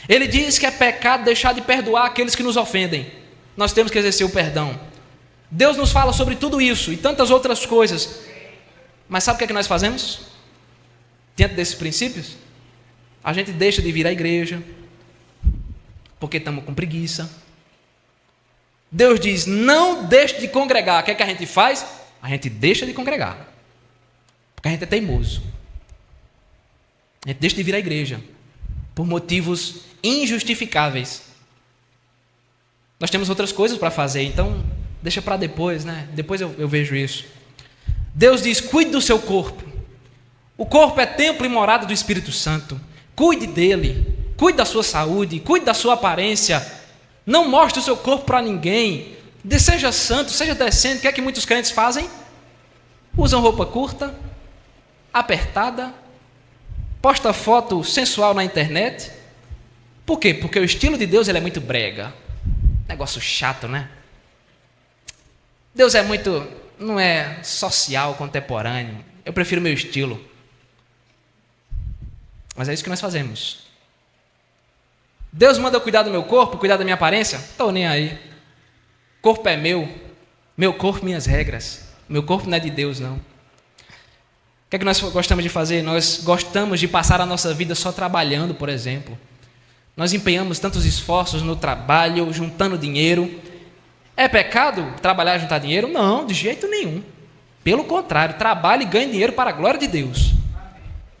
Ele diz que é pecado deixar de perdoar aqueles que nos ofendem. Nós temos que exercer o perdão. Deus nos fala sobre tudo isso e tantas outras coisas. Mas sabe o que é que nós fazemos? Diante desses princípios, a gente deixa de vir à igreja, porque estamos com preguiça. Deus diz, não deixe de congregar. O que é que a gente faz? A gente deixa de congregar, porque a gente é teimoso. A gente deixa de vir à igreja, por motivos injustificáveis. Nós temos outras coisas para fazer, então deixa para depois, né? Depois eu vejo isso. Deus diz, cuide do seu corpo. O corpo é templo e morada do Espírito Santo. Cuide dele, cuide da sua saúde, cuide da sua aparência. Não mostre o seu corpo para ninguém. Seja santo, seja decente. O que é que muitos crentes fazem? Usam roupa curta, apertada, posta foto sensual na internet. Por quê? Porque o estilo de Deus ele é muito brega. Negócio chato, né? Deus é muito, não é social, contemporâneo. Eu prefiro meu estilo. Mas é isso que nós fazemos. Deus manda eu cuidar do meu corpo, cuidar da minha aparência? Estou nem aí. Corpo é meu corpo, minhas regras. Meu corpo não é de Deus, não. O que é que nós gostamos de fazer? Nós gostamos de passar a nossa vida só trabalhando, por exemplo. Nós empenhamos tantos esforços no trabalho, juntando dinheiro. É pecado trabalhar e juntar dinheiro? Não, de jeito nenhum. Pelo contrário, trabalhe e ganhe dinheiro para a glória de Deus.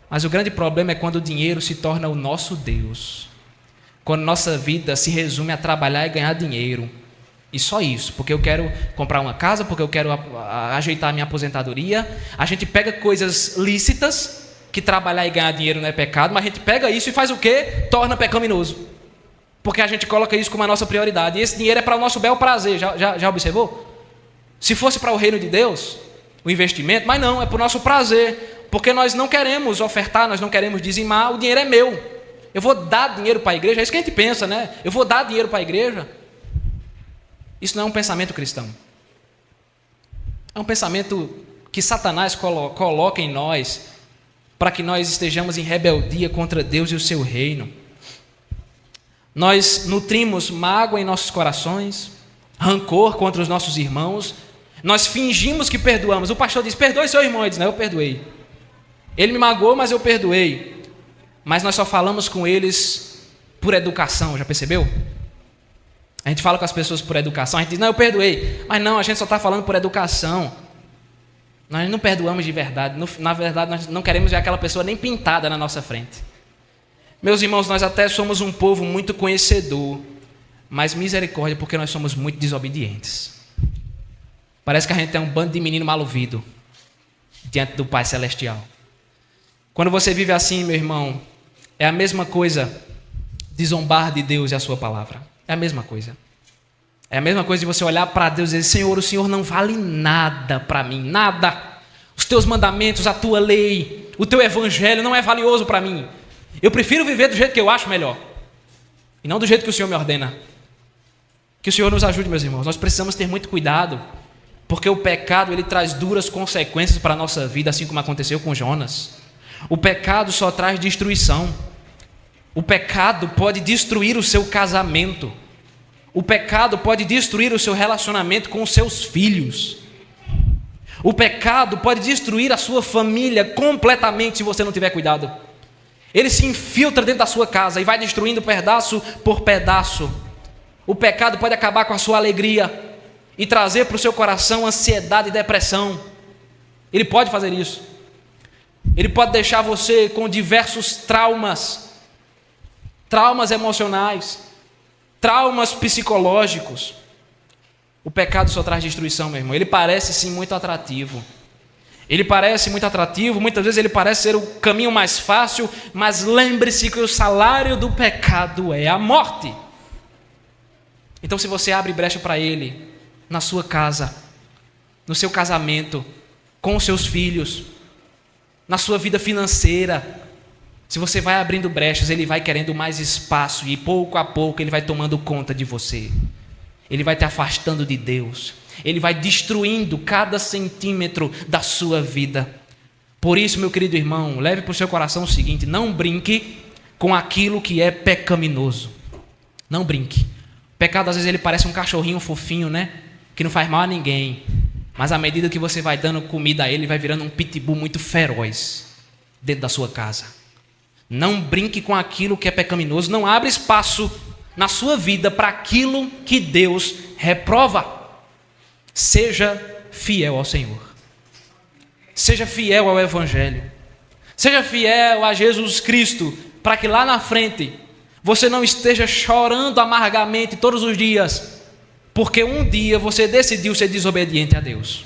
Mas o grande problema é quando o dinheiro se torna o nosso Deus. Quando nossa vida se resume a trabalhar e ganhar dinheiro. E só isso, porque eu quero comprar uma casa, porque eu quero ajeitar a minha aposentadoria. A gente pega coisas lícitas, que trabalhar e ganhar dinheiro não é pecado, mas a gente pega isso e faz o quê? Torna pecaminoso. Porque a gente coloca isso como a nossa prioridade. E esse dinheiro é para o nosso bel prazer, já observou? Se fosse para o reino de Deus, o investimento, mas não, é para o nosso prazer. Porque nós não queremos ofertar, nós não queremos dizimar, o dinheiro é meu. Eu vou dar dinheiro para a igreja, é isso que a gente pensa, né? Eu vou dar dinheiro para a igreja. Isso não é um pensamento cristão. É um pensamento que Satanás coloca em nós para que nós estejamos em rebeldia contra Deus e o seu reino. Nós nutrimos mágoa em nossos corações, rancor contra os nossos irmãos. Nós fingimos que perdoamos. O pastor diz, perdoe seu irmão. Ele diz, não, eu perdoei. Ele me magoou, mas eu perdoei. Mas nós só falamos com eles por educação, já percebeu? A gente fala com as pessoas por educação, a gente diz, não, eu perdoei. Mas não, a gente só está falando por educação. Nós não perdoamos de verdade. Na verdade, nós não queremos ver aquela pessoa nem pintada na nossa frente. Meus irmãos, nós até somos um povo muito conhecedor, mas misericórdia, porque nós somos muito desobedientes. Parece que a gente é um bando de menino mal ouvido diante do Pai Celestial. Quando você vive assim, meu irmão, é a mesma coisa de zombar de Deus e a sua palavra. É a mesma coisa. É a mesma coisa de você olhar para Deus e dizer, Senhor, o Senhor não vale nada para mim, nada. Os teus mandamentos, a tua lei, o teu evangelho não é valioso para mim. Eu prefiro viver do jeito que eu acho melhor, e não do jeito que o Senhor me ordena. Que o Senhor nos ajude, meus irmãos. Nós precisamos ter muito cuidado, porque o pecado ele traz duras consequências para a nossa vida, assim como aconteceu com Jonas. O pecado só traz destruição. O pecado pode destruir o seu casamento. O pecado pode destruir o seu relacionamento com os seus filhos. O pecado pode destruir a sua família completamente se você não tiver cuidado. Ele se infiltra dentro da sua casa e vai destruindo pedaço por pedaço. O pecado pode acabar com a sua alegria e trazer para o seu coração ansiedade e depressão. Ele pode fazer isso. Ele pode deixar você com diversos traumas emocionais, traumas psicológicos. O pecado só traz destruição, meu irmão. Ele parece sim muito atrativo. Muitas vezes ele parece ser o caminho mais fácil, mas lembre-se que o salário do pecado é a morte. Então, se você abre brecha para ele, na sua casa, no seu casamento, com os seus filhos, na sua vida financeira, se você vai abrindo brechas, ele vai querendo mais espaço e pouco a pouco ele vai tomando conta de você. Ele vai te afastando de Deus. Ele vai destruindo cada centímetro da sua vida. Por isso, meu querido irmão, leve para o seu coração o seguinte: não brinque com aquilo que é pecaminoso. Não brinque. O pecado, às vezes, ele parece um cachorrinho fofinho, né? que não faz mal a ninguém, mas à medida que você vai dando comida a ele, vai virando um pitbull muito feroz dentro da sua casa. Não brinque com aquilo que é pecaminoso, não abra espaço na sua vida para aquilo que Deus reprova. Seja fiel ao Senhor. Seja fiel ao Evangelho. Seja fiel a Jesus Cristo, para que lá na frente você não esteja chorando amargamente todos os dias, porque um dia você decidiu ser desobediente a Deus.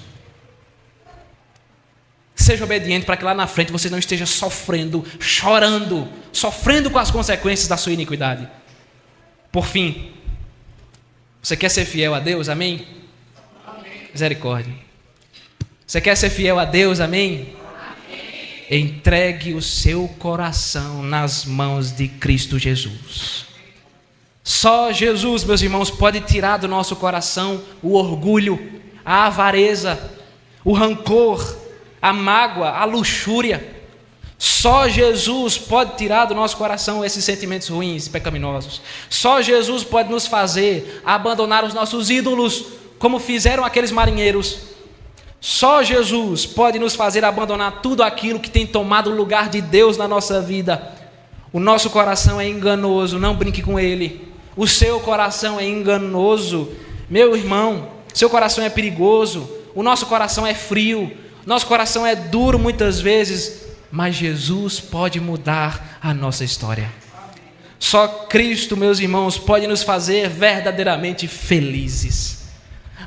Seja obediente para que lá na frente você não esteja sofrendo, chorando, sofrendo com as consequências da sua iniquidade. Por fim, você quer ser fiel a Deus? Amém? Amém. Misericórdia. Você quer ser fiel a Deus? Amém? Amém. Entregue o seu coração nas mãos de Cristo Jesus. Só Jesus, meus irmãos, pode tirar do nosso coração o orgulho, a avareza, o rancor, a mágoa, a luxúria. Só Jesus pode tirar do nosso coração esses sentimentos ruins e pecaminosos. Só Jesus pode nos fazer abandonar os nossos ídolos, como fizeram aqueles marinheiros. Só Jesus pode nos fazer abandonar tudo aquilo que tem tomado o lugar de Deus na nossa vida. O nosso coração é enganoso, não brinque com ele. O seu coração é enganoso. Meu irmão, seu coração é perigoso. O nosso coração é frio. Nosso coração é duro muitas vezes, mas Jesus pode mudar a nossa história. Só Cristo, meus irmãos, pode nos fazer verdadeiramente felizes.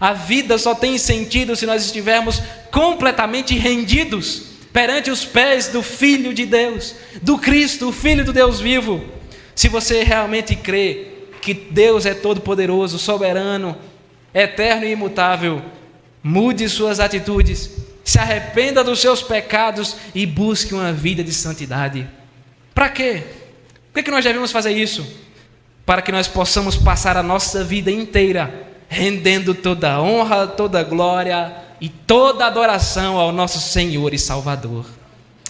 A vida só tem sentido se nós estivermos completamente rendidos perante os pés do Filho de Deus, do Cristo, o Filho do Deus vivo. Se você realmente crê que Deus é todo-poderoso, soberano, eterno e imutável, mude suas atitudes, se arrependa dos seus pecados e busque uma vida de santidade. Para quê? Por que nós devemos fazer isso? Para que nós possamos passar a nossa vida inteira rendendo toda a honra, toda a glória e toda a adoração ao nosso Senhor e Salvador.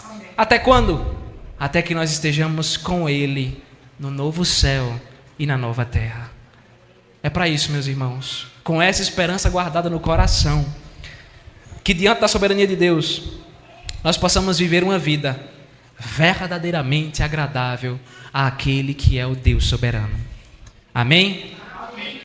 Amém. Até quando? Até que nós estejamos com Ele no novo céu e na nova terra. É para isso, meus irmãos, com essa esperança guardada no coração, que diante da soberania de Deus, nós possamos viver uma vida verdadeiramente agradável àquele que é o Deus soberano. Amém?